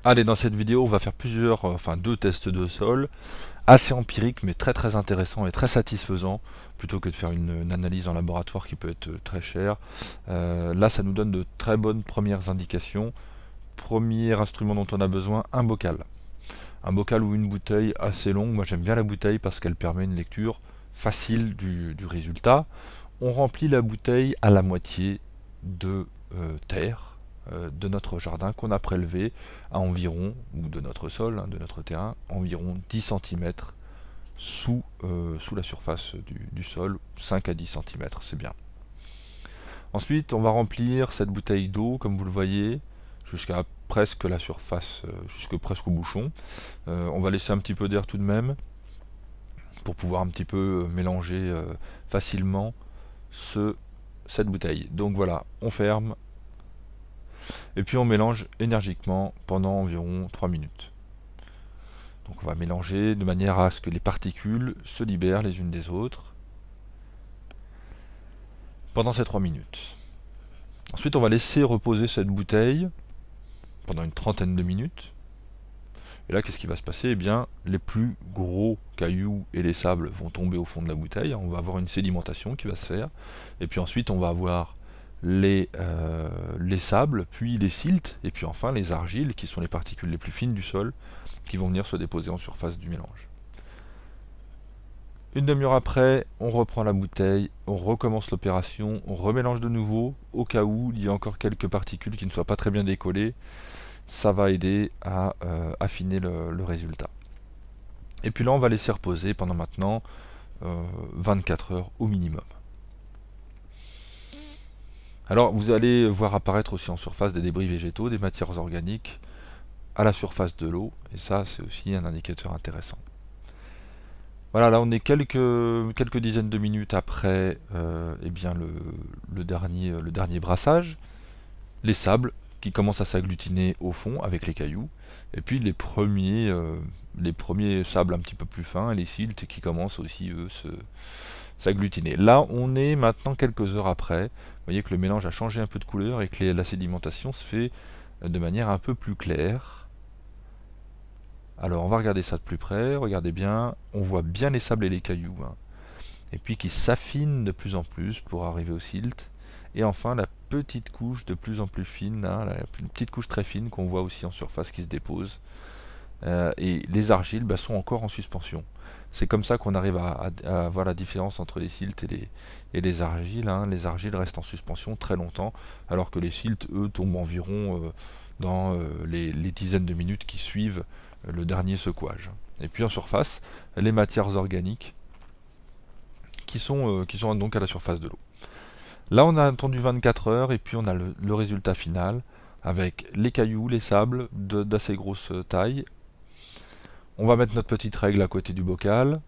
Allez, dans cette vidéo, on va faire deux tests de sol, assez empiriques, mais très très intéressants et très satisfaisants, plutôt que de faire une analyse en laboratoire qui peut être très chère. Là, ça nous donne de très bonnes premières indications. Premier instrument dont on a besoin, un bocal. Un bocal ou une bouteille assez longue. Moi, j'aime bien la bouteille parce qu'elle permet une lecture facile du résultat. On remplit la bouteille à la moitié de terre de notre jardin qu'on a prélevé à environ, ou de notre sol, de notre terrain, environ 10 cm sous la surface du sol, 5 à 10 cm, c'est bien. Ensuite, on va remplir cette bouteille d'eau, comme vous le voyez, jusqu'à presque la surface, jusque presque au bouchon. On va laisser un petit peu d'air tout de même, pour pouvoir un petit peu mélanger facilement cette bouteille. Donc voilà, on ferme, et puis on mélange énergiquement pendant environ 3 minutes. Donc on va mélanger de manière à ce que les particules se libèrent les unes des autres pendant ces 3 minutes. Ensuite on va laisser reposer cette bouteille pendant une trentaine de minutes. Et là qu'est-ce qui va se passer? Eh bien les plus gros cailloux et les sables vont tomber au fond de la bouteille. On va avoir une sédimentation qui va se faire. Et puis ensuite on va avoir les sables, puis les siltes, et puis enfin les argiles, qui sont les particules les plus fines du sol, qui vont venir se déposer en surface du mélange. Une demi-heure après, on reprend la bouteille, on recommence l'opération, on remélange de nouveau, au cas où il y a encore quelques particules qui ne soient pas très bien décollées. Ça va aider à affiner le résultat. Et puis là, on va laisser reposer pendant maintenant 24 heures au minimum. Alors, vous allez voir apparaître aussi en surface des débris végétaux, des matières organiques à la surface de l'eau, et ça, c'est aussi un indicateur intéressant. Voilà, là on est quelques dizaines de minutes après eh bien le dernier brassage, les sables qui commencent à s'agglutiner au fond avec les cailloux, et puis les premiers sables un petit peu plus fins, les siltes qui commencent aussi eux s'agglutiner. Là on est maintenant quelques heures après, vous voyez que le mélange a changé un peu de couleur et que la sédimentation se fait de manière un peu plus claire. Alors on va regarder ça de plus près, regardez bien, on voit bien les sables et les cailloux, hein. Et puis qui s'affinent de plus en plus pour arriver au silt. Et enfin la petite couche de plus en plus fine, hein, une petite couche très fine qu'on voit aussi en surface qui se dépose. Et les argiles sont encore en suspension. C'est comme ça qu'on arrive à voir la différence entre les siltes et les argiles, hein. Les argiles restent en suspension très longtemps, alors que les siltes, eux, tombent environ dans les dizaines de minutes qui suivent le dernier secouage. Et puis en surface, les matières organiques qui sont donc à la surface de l'eau. Là, on a attendu 24 heures et puis on a le résultat final avec les cailloux, les sables d'assez grosse taille. On va mettre notre petite règle à côté du bocal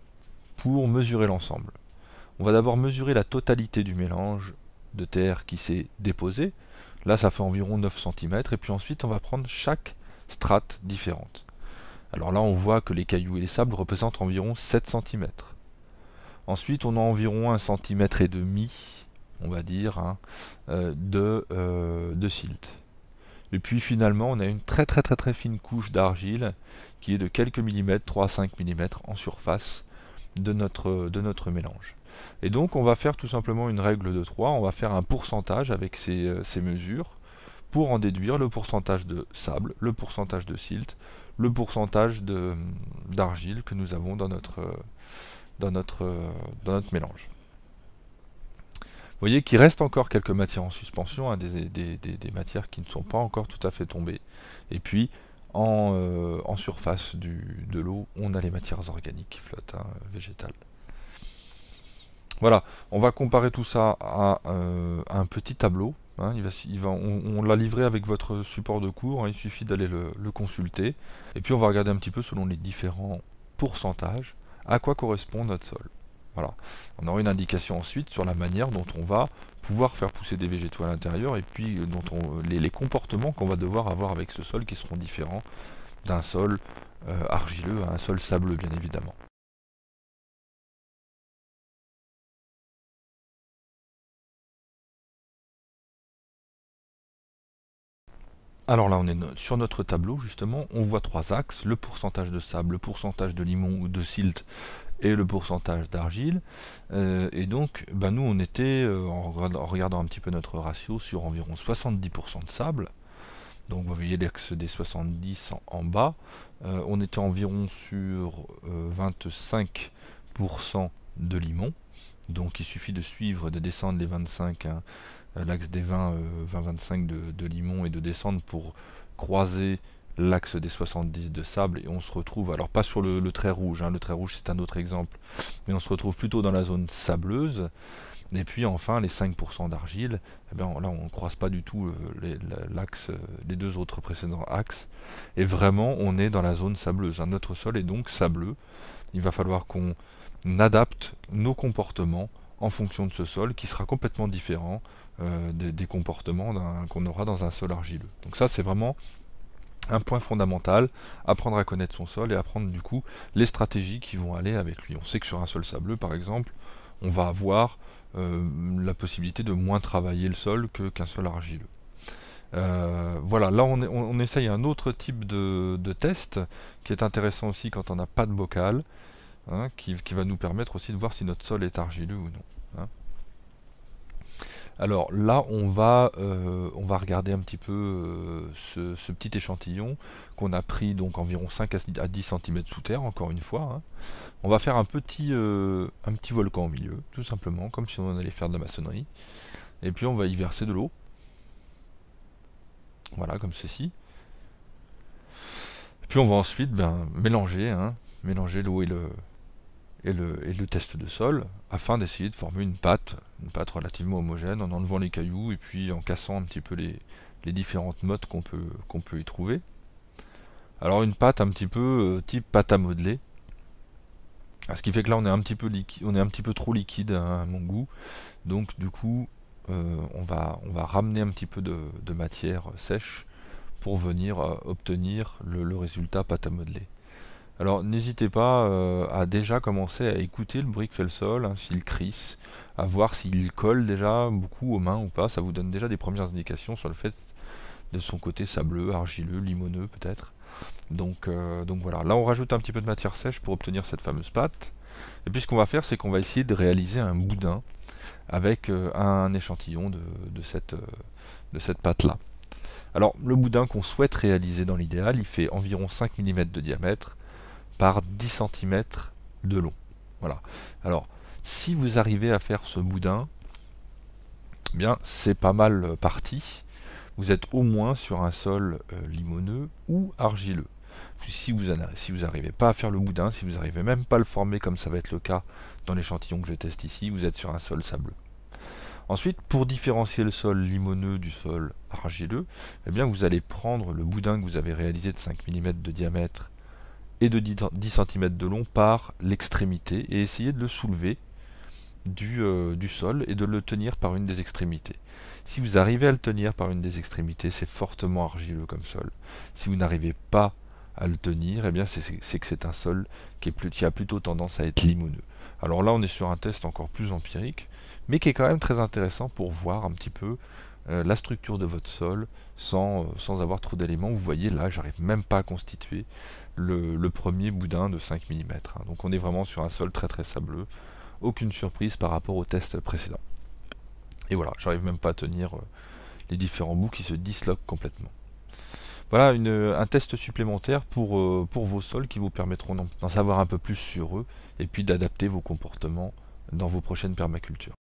pour mesurer l'ensemble. On va d'abord mesurer la totalité du mélange de terre qui s'est déposé. Là, ça fait environ 9 cm. Et puis ensuite, on va prendre chaque strate différente. Alors là, on voit que les cailloux et les sables représentent environ 7 cm. Ensuite, on a environ 1,5 cm, on va dire, hein, de silt. Et puis finalement, on a une très très très très fine couche d'argile qui est de quelques millimètres, 3 à 5 millimètres en surface de notre mélange. Et donc on va faire tout simplement une règle de 3, on va faire un pourcentage avec ces mesures pour en déduire le pourcentage de sable, le pourcentage de silt, le pourcentage d'argile que nous avons dans notre, dans notre mélange. Vous voyez qu'il reste encore quelques matières en suspension, hein, des matières qui ne sont pas encore tout à fait tombées. Et puis, en surface de l'eau, on a les matières organiques qui flottent, hein, végétales. Voilà, on va comparer tout ça à un petit tableau, hein. On l'a livré avec votre support de cours, hein, il suffit d'aller le consulter. Et puis on va regarder un petit peu selon les différents pourcentages à quoi correspond notre sol. Voilà. On aura une indication ensuite sur la manière dont on va pouvoir faire pousser des végétaux à l'intérieur et puis les comportements qu'on va devoir avoir avec ce sol qui seront différents d'un sol argileux à un sol sableux bien évidemment. Alors là, on est sur notre tableau, justement, on voit trois axes, le pourcentage de sable, le pourcentage de limon ou de silt et le pourcentage d'argile. Et donc, ben nous, on était, en regardant un petit peu notre ratio, sur environ 70% de sable. Donc vous voyez l'axe des 70 en bas. On était environ sur 25% de limon. Donc il suffit de suivre, de descendre les 25, hein, l'axe des 20-25 de limon et de descendre pour croiser l'axe des 70 de sable et on se retrouve, alors pas sur le trait rouge, hein, le trait rouge c'est un autre exemple, mais on se retrouve plutôt dans la zone sableuse. Et puis enfin les 5% d'argile, eh bien, là on ne croise pas du tout les deux autres précédents axes, et vraiment on est dans la zone sableuse, hein. Notre sol est donc sableux, il va falloir qu'on adapte nos comportements en fonction de ce sol qui sera complètement différent des comportements qu'on aura dans un sol argileux. Donc ça c'est vraiment un point fondamental, apprendre à connaître son sol et apprendre du coup les stratégies qui vont aller avec lui. On sait que sur un sol sableux par exemple, on va avoir la possibilité de moins travailler le sol qu'un sol argileux. Voilà, là on essaye un autre type de test qui est intéressant aussi quand on n'a pas de bocal, hein, qui va nous permettre aussi de voir si notre sol est argileux ou non, hein. Alors là, on va regarder un petit peu ce petit échantillon qu'on a pris donc environ 5 à 10 cm sous terre, encore une fois, hein. On va faire un petit volcan au milieu, tout simplement, comme si on allait faire de la maçonnerie. Et puis on va y verser de l'eau. Voilà, comme ceci. Et puis on va ensuite mélanger, hein, mélanger l'eau et le test de sol, afin d'essayer de former une pâte relativement homogène, en enlevant les cailloux et puis en cassant un petit peu les différentes mottes qu'on peut y trouver. Alors une pâte un petit peu type pâte à modeler, ce qui fait que là on est un petit peu liquide, on est un petit peu trop liquide, hein, à mon goût, donc du coup on va ramener un petit peu de matière sèche pour venir obtenir le résultat pâte à modeler. Alors n'hésitez pas à déjà commencer à écouter le bruit que fait le sol, hein, s'il crisse, à voir s'il colle déjà beaucoup aux mains ou pas. Ça vous donne déjà des premières indications sur le fait de son côté sableux, argileux, limoneux peut-être. Donc voilà, là on rajoute un petit peu de matière sèche pour obtenir cette fameuse pâte. Et puis ce qu'on va faire, c'est qu'on va essayer de réaliser un boudin avec un échantillon de cette pâte-là. Alors le boudin qu'on souhaite réaliser dans l'idéal, il fait environ 5 mm de diamètre par 10 cm de long. Voilà. Alors, si vous arrivez à faire ce boudin, eh bien c'est pas mal parti. Vous êtes au moins sur un sol limoneux ou argileux. Si vous n'arrivez pas à faire le boudin, si vous n'arrivez même pas à le former comme ça va être le cas dans l'échantillon que je teste ici, vous êtes sur un sol sableux. Ensuite, pour différencier le sol limoneux du sol argileux, eh bien vous allez prendre le boudin que vous avez réalisé de 5 mm de diamètre et de 10 cm de long par l'extrémité et essayer de le soulever du sol et de le tenir par une des extrémités. Si vous arrivez à le tenir par une des extrémités, c'est fortement argileux comme sol. Si vous n'arrivez pas à le tenir, eh bien c'est que c'est un sol qui a plutôt tendance à être limoneux. Alors là on est sur un test encore plus empirique, mais qui est quand même très intéressant pour voir un petit peu la structure de votre sol sans avoir trop d'éléments. Vous voyez là, j'arrive même pas à constituer le premier boudin de 5 mm, hein. Donc on est vraiment sur un sol très très sableux. Aucune surprise par rapport au test précédent. Et voilà, j'arrive même pas à tenir les différents bouts qui se disloquent complètement. Voilà un test supplémentaire pour vos sols qui vous permettront d'en savoir un peu plus sur eux et puis d'adapter vos comportements dans vos prochaines permacultures.